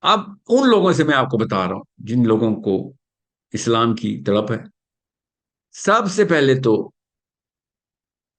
اب ان لوگوں سے میں آپ کو بتا رہا ہوں جن لوگوں کو اسلام کی تڑپ ہے. سب سے پہلے تو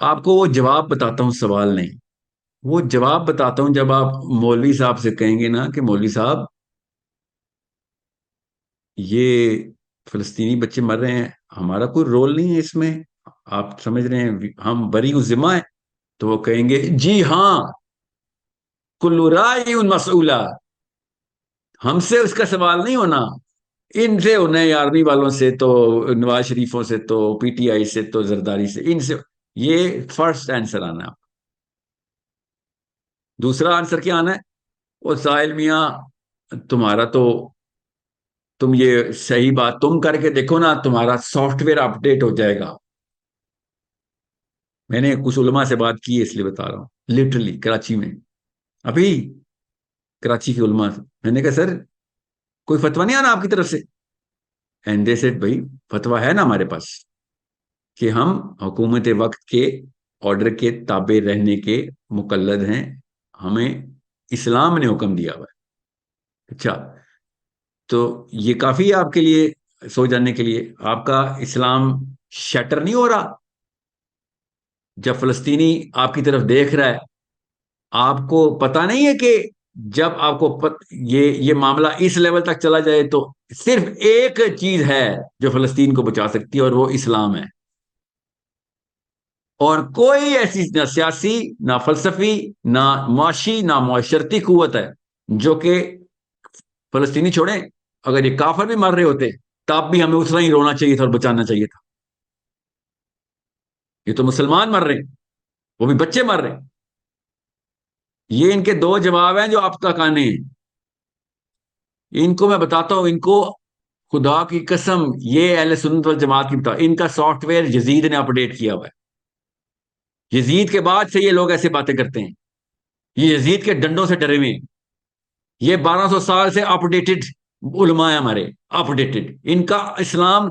آپ کو وہ جواب بتاتا ہوں، سوال نہیں، وہ جواب بتاتا ہوں. جب آپ مولوی صاحب سے کہیں گے نا کہ مولوی صاحب یہ فلسطینی بچے مر رہے ہیں، ہمارا کوئی رول نہیں ہے اس میں، آپ سمجھ رہے ہیں ہم بری ذمہ ہیں، تو وہ کہیں گے جی ہاں، کل رائی مسئولہ، ہم سے اس کا سوال نہیں ہونا، ان سے ہونا ہے، آرمی والوں سے تو، نواز شریفوں سے تو، پی ٹی آئی سے تو، زرداری سے، ان سے. یہ فرسٹ آنسر آنا ہے. دوسرا آنسر کیا آنا ہے؟ وہ ساحل میاں تمہارا تو، تم یہ صحیح بات تم کر کے دیکھو نا، تمہارا سافٹ ویئر اپ ڈیٹ ہو جائے گا. میں نے کچھ علماء سے بات کی ہے اس لیے بتا رہا ہوں، لٹرلی کراچی میں ابھی، کراچی کے علماء سے میں نے کہا سر کوئی فتویٰ نہیں آنا آپ کی طرف سے؟ اینڈ دے سیڈ بھائی فتویٰ ہے نا ہمارے پاس کہ ہم حکومت وقت کے آرڈر کے تابع رہنے کے مقلد ہیں، ہمیں اسلام نے حکم دیا ہوا ہے. اچھا، تو یہ کافی ہے آپ کے لیے سو جانے کے لیے؟ آپ کا اسلام شیٹر نہیں ہو رہا جب فلسطینی آپ کی طرف دیکھ رہا ہے؟ آپ کو پتا نہیں ہے کہ جب آپ کو یہ معاملہ اس لیول تک چلا جائے تو صرف ایک چیز ہے جو فلسطین کو بچا سکتی ہے، اور وہ اسلام ہے. اور کوئی ایسی نہ سیاسی، نہ فلسفی، نہ معاشی، نہ معاشرتی قوت ہے جو کہ فلسطینی چھوڑیں، اگر یہ کافر بھی مر رہے ہوتے تب بھی ہمیں اتنا ہی رونا چاہیے تھا اور بچانا چاہیے تھا. یہ تو مسلمان مر رہے ہیں، وہ بھی بچے مر رہے ہیں. یہ ان کے دو جواب ہیں جو آپ تک آنے ہیں. ان کو میں بتاتا ہوں، ان کو خدا کی قسم، یہ اہل سنت والجماعت کی بتا، ان کا سافٹ ویئر یزید نے اپڈیٹ کیا ہوا ہے. یزید کے بعد سے یہ لوگ ایسے باتیں کرتے ہیں، یہ یزید کے ڈنڈوں سے ڈرے ہوئے ہیں. یہ 1200 سال سے اپڈیٹڈ علماء ہیں ہمارے، اپڈیٹڈ. ان کا اسلام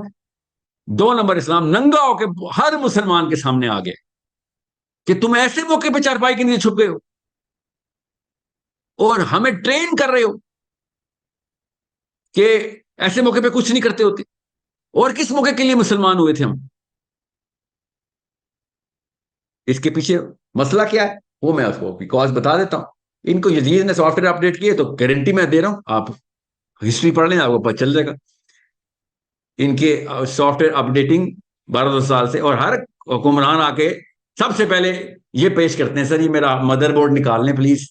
2 نمبر اسلام ننگا ہو کے ہر مسلمان کے سامنے آ گیا کہ تم ایسے موقع پہ چارپائی کے نیچے چھپ گئے ہو اور ہمیں ٹرین کر رہے ہو کہ ایسے موقع پہ کچھ نہیں کرتے ہوتے. اور کس موقع کے لیے مسلمان ہوئے تھے ہم؟ اس کے پیچھے مسئلہ کیا ہے وہ میں آپ کو بیکاز بتا دیتا ہوں. ان کو یزید نے سافٹ ویئر اپڈیٹ کیے تو گارنٹی میں دے رہا ہوں، آپ ہسٹری پڑھ لیں آپ کو پتہ چل جائے گا. ان کے سافٹ ویئر اپڈیٹنگ 1200 سال سے، اور ہر حکمران آ کے سب سے پہلے یہ پیش کرتے ہیں سر یہ میرا مدر بورڈ نکال لیں پلیز.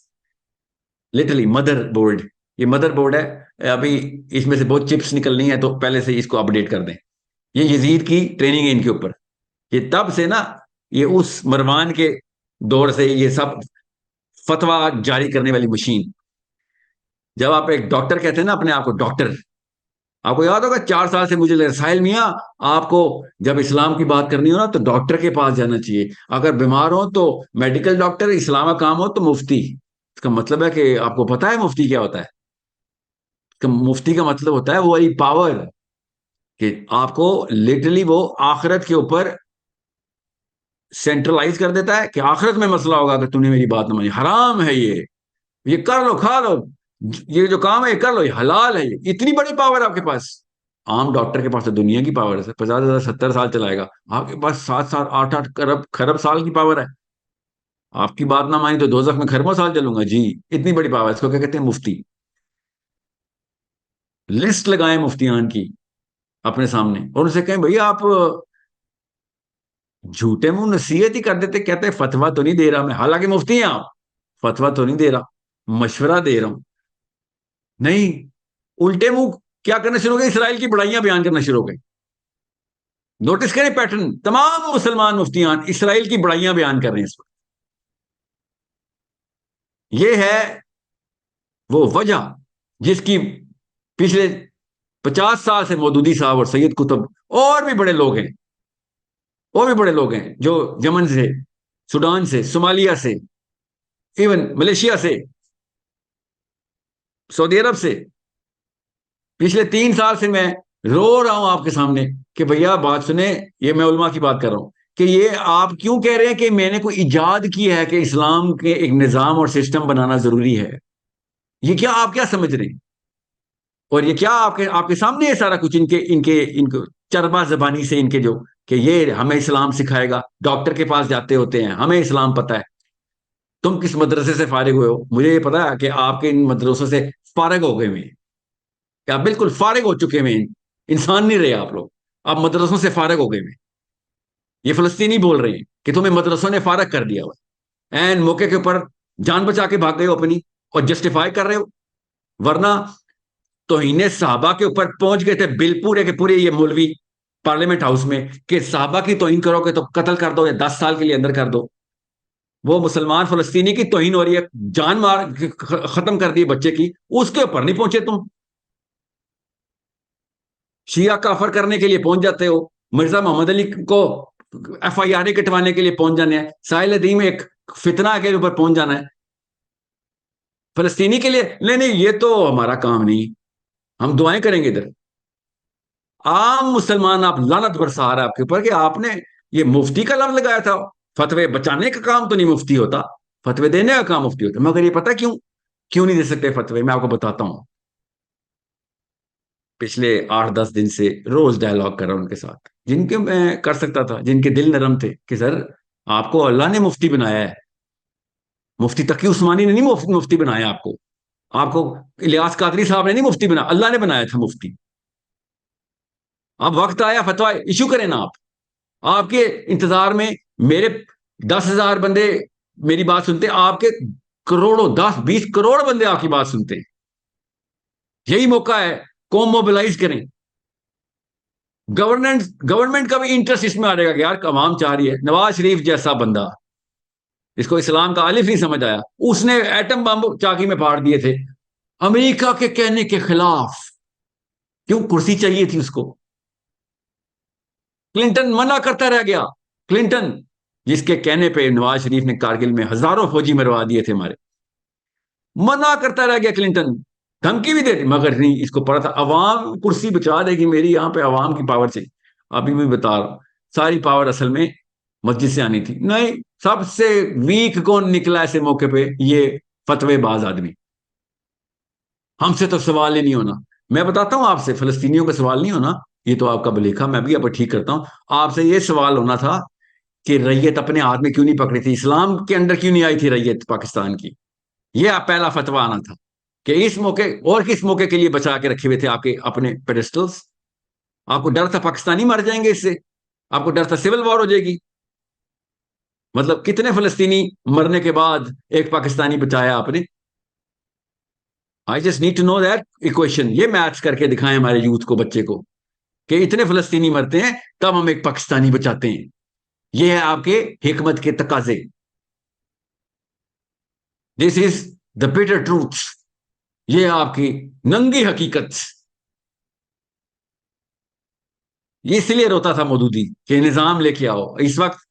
لٹرلی مدر بورڈ، یہ مدر بورڈ ہے، ابھی اس میں سے بہت چپس نکلنی ہے تو پہلے سے اس کو اپڈیٹ کر دیں. یہ یزید کی ٹریننگ ہے ان کے اوپر. یہ تب سے نا، یہ اس مروان کے دور سے یہ سب فتویٰ جاری کرنے والی مشین. جب آپ ایک ڈاکٹر کہتے ہیں نا اپنے آپ کو ڈاکٹر، آپ کو یاد ہوگا 4 سال سے مجھے لگا ساحل میاں آپ کو جب اسلام کی بات کرنی ہو نا تو ڈاکٹر کے پاس جانا چاہیے، اگر بیمار ہو تو میڈیکل ڈاکٹر، اسلام کا کام ہو تو مفتی. اس کا مطلب ہے کہ آپ کو پتا ہے مفتی کیا ہوتا ہے؟ مفتی کا مطلب ہوتا ہے وہی پاور کہ آپ کو لٹرلی وہ آخرت کے اوپر سینٹرلائز کر دیتا ہے کہ آخرت میں مسئلہ ہوگا کہ تم نے میری بات نہ مانی، حرام ہے یہ کر لو، کھا لو، یہ جو کام ہے یہ کر لو، یہ حلال ہے. یہ اتنی بڑی پاور آپ کے پاس. عام ڈاکٹر کے پاس تو دنیا کی پاور ہے، 50,000 70 سال چلائے گا. آپ کے پاس 7 7 8 8 خرب سال کی پاور ہے. آپ کی بات نہ مانی تو دوزخ میں خربوں سال چلوں گا جی. اتنی بڑی پاور، اس کو کیا کہتے ہیں؟ مفتی. لسٹ لگائیں مفتیان کی اپنے سامنے اور ان سے کہیں بھئی آپ جھوٹے منہ نصیحت ہی کر دیتے، کہتے ہیں فتویٰ تو نہیں دے رہا میں، حالانکہ مفتی ہیں آپ، فتویٰ تو نہیں دے رہا، مشورہ دے رہا ہوں. نہیں، الٹے منہ کیا کرنا شروع ہو گئے؟ اسرائیل کی بڑائیاں بیان کرنا شروع ہو گئے. نوٹس کریں پیٹرن، تمام مسلمان مفتیان اسرائیل کی بڑائیاں بیان کر رہے ہیں اس وقت. یہ ہے وہ وجہ جس کی پچھلے 50 سال سے مودودی صاحب اور سید قطب اور بھی بڑے لوگ ہیں، اور بھی بڑے لوگ ہیں جو یمن سے، سوڈان سے، صومالیہ سے، ایون ملیشیا سے، سعودی عرب سے، پچھلے 3 سال سے میں رو رہا ہوں آپ کے سامنے کہ بھیا بات سنیں. یہ میں علماء کی بات کر رہا ہوں کہ یہ آپ کیوں کہہ رہے ہیں کہ میں نے کوئی ایجاد کی ہے کہ اسلام کے ایک نظام اور سسٹم بنانا ضروری ہے؟ یہ کیا آپ کیا سمجھ رہے ہیں؟ اور یہ کیا آپ کے سامنے ہے سارا کچھ، ان کو چربا زبانی سے ان کے جو کہ یہ ہمیں اسلام سکھائے گا، ڈاکٹر کے پاس جاتے ہوتے ہیں، ہمیں اسلام پتہ ہے۔ تم کس مدرسے سے فارغ ہوئے ہو؟ مجھے یہ پتا ہے کہ آپ کے ان مدرسوں سے فارغ ہو گئے ہوئے ہیں، کہ آپ بالکل فارغ ہو چکے ہوئے ہیں، انسان نہیں رہے آپ لوگ، آپ مدرسوں سے فارغ ہو گئے ہوئے ہیں۔ یہ فلسطینی بول رہے ہیں کہ تمہیں مدرسوں نے فارغ کر دیا ہوا، این موقع کے اوپر جان بچا کے بھاگ گئے ہو اپنی، اور جسٹیفائی کر رہے ہو، ورنہ توہین صحابہ کے اوپر پہنچ گئے تھے بل پورے کے پورے یہ مولوی پارلیمنٹ ہاؤس میں، کہ صحابہ کی توہین کرو گے تو قتل کر دو یا 10 سال کے لیے اندر کر دو۔ وہ مسلمان فلسطینی کی توہین ہو رہی ہے، جان مار ختم کر دی بچے کی، اس کے اوپر نہیں پہنچے تم۔ شیعہ کافر کرنے کے لیے پہنچ جاتے ہو، مرزا محمد علی کو FIR کٹوانے کے لیے پہنچ جانے ہیں، ساحل ادیم ایک فتنہ کے اوپر پہنچ جانا ہے فلسطینی کے لیے۔ نہیں نہیں، یہ تو ہمارا کام نہیں، ہم دعائیں کریں گے ادھر۔ عام مسلمان آپ لعنت برسا رہا ہے آپ کے اوپر کہ آپ نے یہ مفتی کا لفظ لگایا تھا۔ فتوے بچانے کا کام تو نہیں مفتی ہوتا، فتوے دینے کا کام مفتی ہوتا، مگر یہ پتا کیوں نہیں دے سکتے فتوے؟ میں آپ کو بتاتا ہوں۔ پچھلے 8-10 دن سے روز ڈائلاگ کر رہا ہوں ان کے ساتھ، جن کے میں کر سکتا تھا، جن کے دل نرم تھے، کہ سر آپ کو اللہ نے مفتی بنایا ہے، مفتی تقی عثمانی نے نہیں مفتی بنایا آپ کو الیاس قادری صاحب نے نہیں مفتی بنایا، اللہ نے بنایا تھا مفتی۔ اب وقت آیا فتویٰ ایشو کریں نا آپ کے انتظار میں میرے 10,000 بندے میری بات سنتے، آپ کے کروڑوں 10-20 کروڑ بندے آپ کی بات سنتے ہیں۔ یہی موقع ہے، قوم موبلائز کریں۔ گورنمنٹ کا بھی انٹرسٹ اس میں آ جائے گا کہ یار عوام چاہ رہی ہے۔ نواز شریف جیسا بندہ، اس کو اسلام کا الف نہیں سمجھ آیا، اس نے ایٹم بم چاکی میں پھاڑ دیے تھے امریکہ کے کہنے کے خلاف۔ کیوں؟ کرسی چاہیے تھی اس کو۔ کلنٹن منع کرتا رہ گیا، کلنٹن جس کے کہنے پہ نواز شریف نے کارگل میں ہزاروں فوجی مروا دیے تھے ہمارے، منع کرتا رہ گیا کلنٹن، دھمکی بھی دے دی، مگر نہیں، اس کو پڑا تھا عوام کرسی بچا دے گی میری، یہاں پہ عوام کی پاور سے۔ ابھی بھی بتا رہا ہوں، ساری پاور اصل میں مسجد سے آنی تھی۔ نہیں، سب سے ویک کون نکلا ایسے موقع پہ؟ یہ فتوے باز آدمی۔ ہم سے تو سوال ہی نہیں ہونا۔ میں بتاتا ہوں آپ سے، فلسطینیوں کا سوال نہیں ہونا، یہ تو آپ کا بلیکھا، میں بھی اب ٹھیک کرتا ہوں۔ آپ سے یہ سوال ہونا تھا کہ ریت اپنے ہاتھ میں کیوں نہیں پکڑی تھی، اسلام کے اندر کیوں نہیں آئی تھی ریت پاکستان کی؟ یہ پہلا فتویٰ آنا تھا کہ اس موقع اور کس موقع کے لیے بچا کے رکھے ہوئے تھے آپ کے اپنے پیڈسٹلز؟ آپ کو ڈر تھا پاکستانی مر جائیں گے اس سے؟ آپ کو ڈر تھا سول وار ہو جائے گی؟ مطلب کتنے فلسطینی مرنے کے بعد ایک پاکستانی بچایا آپ نے؟ I just need to know that equation, یہ میتھس کر کے دکھائیں ہمارے یوتھ کو، بچے کو، کہ اتنے فلسطینی مرتے ہیں تب ہم ایک پاکستانی بچاتے ہیں۔ یہ ہے آپ کے حکمت کے تقاضے۔ دس از دا بیٹر ٹروتھ، یہ آپ کی ننگی حقیقت۔ یہ اس لیے روتا تھا مودودی کہ نظام لے کے آؤ۔ اس وقت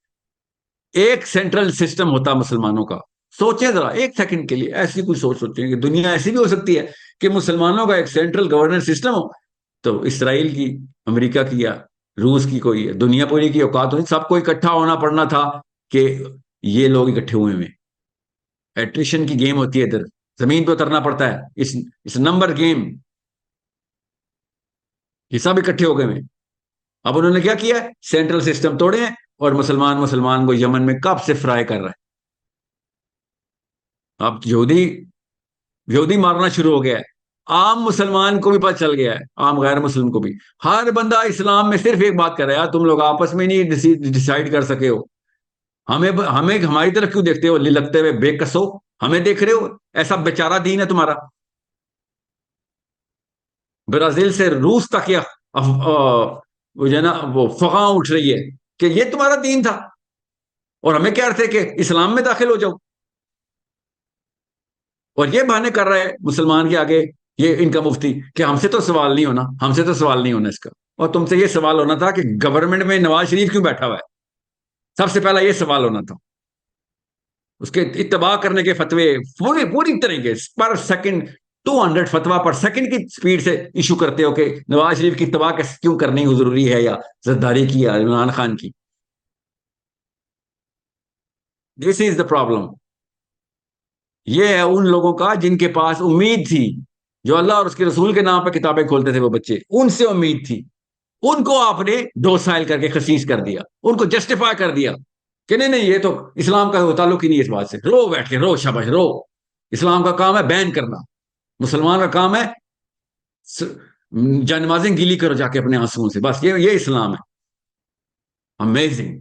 ایک سینٹرل سسٹم ہوتا مسلمانوں کا، سوچیں ذرا ایک سیکنڈ کے لیے، ایسی کوئی سوچیں کہ دنیا ایسی بھی ہو سکتی ہے کہ مسلمانوں کا ایک سینٹرل گورننس سسٹم ہو؟ تو اسرائیل کی، امریکہ کی یا روس کی کوئی دنیا پوری کی اوقات ہوئی، سب کو اکٹھا ہونا پڑنا تھا کہ یہ لوگ اکٹھے ہوئے ہیں۔ ایٹریشن کی گیم ہوتی ہے، ادھر زمین پہ اترنا پڑتا ہے، اس نمبر گیم۔ یہ سب اکٹھے ہو گئے ہیں۔ اب انہوں نے کیا کیا؟ سینٹرل سسٹم توڑے ہیں، اور مسلمان کو یمن میں کب سے فرائی کر رہا ہے۔ اب یہودی مارنا شروع ہو گیا ہے، عام مسلمان کو بھی پتہ چل گیا ہے، عام غیر مسلم کو بھی۔ ہر بندہ اسلام میں صرف ایک بات کر رہا ہے، تم لوگ آپس میں نہیں ڈیسائیڈ کر سکے ہو، ہمیں ہماری طرف کیوں دیکھتے ہو لگتے ہوئے بے کسو؟ ہمیں دیکھ رہے ہو؟ ایسا بیچارہ دین ہے تمہارا۔ برازیل سے روس تک وہ جو ہے نا، وہ فغاں اٹھ رہی ہے کہ یہ تمہارا دین تھا، اور ہمیں کہہ رہے تھے کہ اسلام میں داخل ہو جاؤ، اور یہ بہانے کر رہا ہے مسلمان کے آگے یہ ان کا مفتی کہ ہم سے تو سوال نہیں ہونا، ہم سے تو سوال نہیں ہونا اس کا۔ اور تم سے یہ سوال ہونا تھا کہ گورنمنٹ میں نواز شریف کیوں بیٹھا ہوا ہے، سب سے پہلا یہ سوال ہونا تھا۔ اس کے اتباع کرنے کے فتوے پوری طریقے پر سیکنڈ 200 فتوا پر سیکنڈ کی سپیڈ سے ایشو کرتے ہو کہ نواز شریف کی اتباع کیوں کرنی ضروری ہے، یا زرداری کی، یا عمران خان کی۔ دس از دا پرابلم۔ یہ ہے ان لوگوں کا جن کے پاس امید تھی جو اللہ اور اس کے رسول کے نام پہ کتابیں کھولتے تھے وہ بچے، ان سے امید تھی، ان کو آپ نے ڈوسائل کر کے خسیس کر دیا، ان کو جسٹیفائی کر دیا کہ نہیں نہیں یہ تو اسلام کا تعلق ہی نہیں ہے اس بات سے، رو بیٹھ کے رو، شاباش رو، اسلام کا کام ہے بین کرنا، مسلمان کا کام ہے جانمازیں گیلی کرو جا کے اپنے آنسوؤں سے، بس یہ اسلام ہے۔ امیزنگ،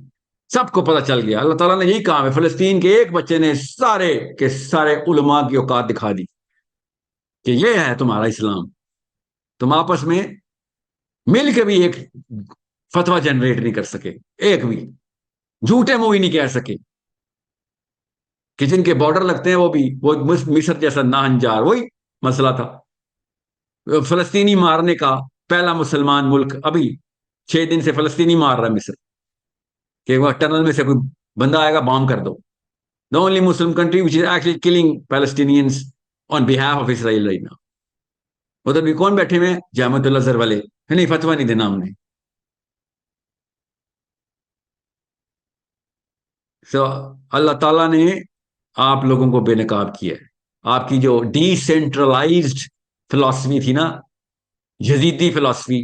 سب کو پتہ چل گیا، اللہ تعالیٰ نے یہی کام ہے، فلسطین کے ایک بچے نے سارے کے سارے علماء کی اوقات دکھا دی کہ یہ ہے تمہارا اسلام۔ تم آپس میں مل کے بھی ایک فتویٰ جنریٹ نہیں کر سکے، ایک بھی جھوٹے منہ ہی نہیں کہہ سکے، کہ جن کے بارڈر لگتے ہیں وہ بھی وہ مصر جیسا ناہنجار، وہی مسئلہ تھا فلسطینی مارنے کا، پہلا مسلمان ملک ابھی 6 دن سے فلسطینی مار رہا ہے مصر، کہ وہ ٹنل میں سے کوئی بندہ آئے گا بام کر دو، the only Muslim country which is actually killing Palestinians on behalf of Israel right now۔ ادھر بھی کون بیٹھے ہوئے ہیں؟ جامعۃ الازہر والے، نہیں فتویٰ نہیں دینا ہم نے۔ سو اللہ تعالیٰ نے آپ لوگوں کو بے نقاب کیا ہے، آپ کی جو ڈی سینٹرلائزڈ فلاسفی تھی نا، یزیدی فلاسفی،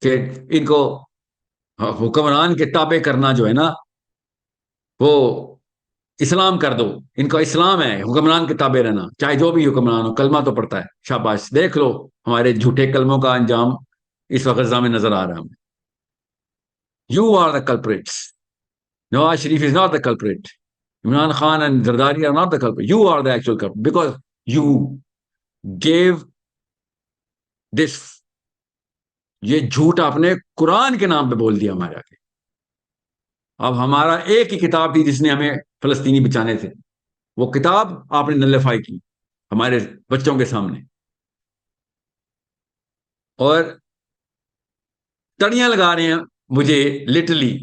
کہ ان کو حکمران کے تابع کرنا جو ہے نا وہ اسلام کر دو، ان کا اسلام ہے حکمران کے تابع رہنا، چاہے جو بھی حکمران ہو، کلمہ تو پڑتا ہے، شاباش دیکھ لو ہمارے جھوٹے کلموں کا انجام اس وقت غزہ میں نظر آ رہا ہے ہمیں۔ You are the culprits, Nawaz Sharif is not the culprit, Imran Khan and Zardari are not the culprit, you are the actual culprit, because you gave this, یہ جھوٹ آپ نے قرآن کے نام پہ بول دیا ہمارے آگے۔ اب ہمارا ایک ہی کتاب تھی جس نے ہمیں فلسطینی بچانے تھے، وہ کتاب آپ نے نلیفائی کی ہمارے بچوں کے سامنے، اور تڑیاں لگا رہے ہیں مجھے لٹرلی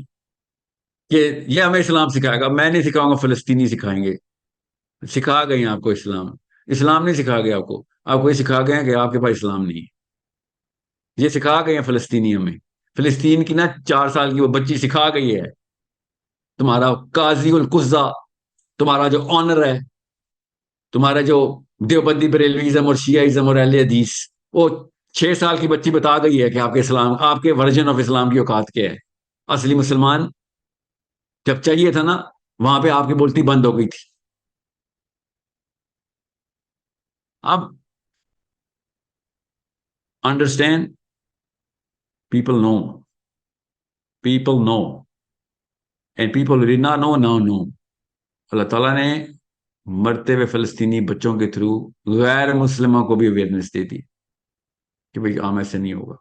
کہ یہ ہمیں اسلام سکھائے گا۔ میں نہیں سکھاؤں گا، فلسطینی سکھائیں گے، سکھا گئے ہیں آپ کو اسلام، اسلام نہیں سکھا گیا آپ کو یہ سکھا گئے ہیں کہ آپ کے پاس اسلام نہیں ہے، یہ سکھا گئے ہیں فلسطینی ہمیں، فلسطین کی نا 4 سال کی وہ بچی سکھا گئی ہے، تمہارا قاضی القضا، تمہارا جو آنر ہے، تمہارا جو دیوبندی بریلویزم اور شیعہ اور اہل حدیث، وہ 6 سال کی بچی بتا گئی ہے کہ آپ کے اسلام، آپ کے ورژن آف اسلام کی اوقات کیا ہے۔ اصلی مسلمان جب چاہیے تھا نا وہاں پہ آپ کی بولتی بند ہو گئی تھی۔ اب understand, people know and people did not know now know۔ اللہ تعالیٰ نے مرتے ہوئے فلسطینی بچوں کے تھرو غیر مسلموں کو بھی اویئرنیس دے دی کہ بھائی عام ایسے نہیں ہوگا۔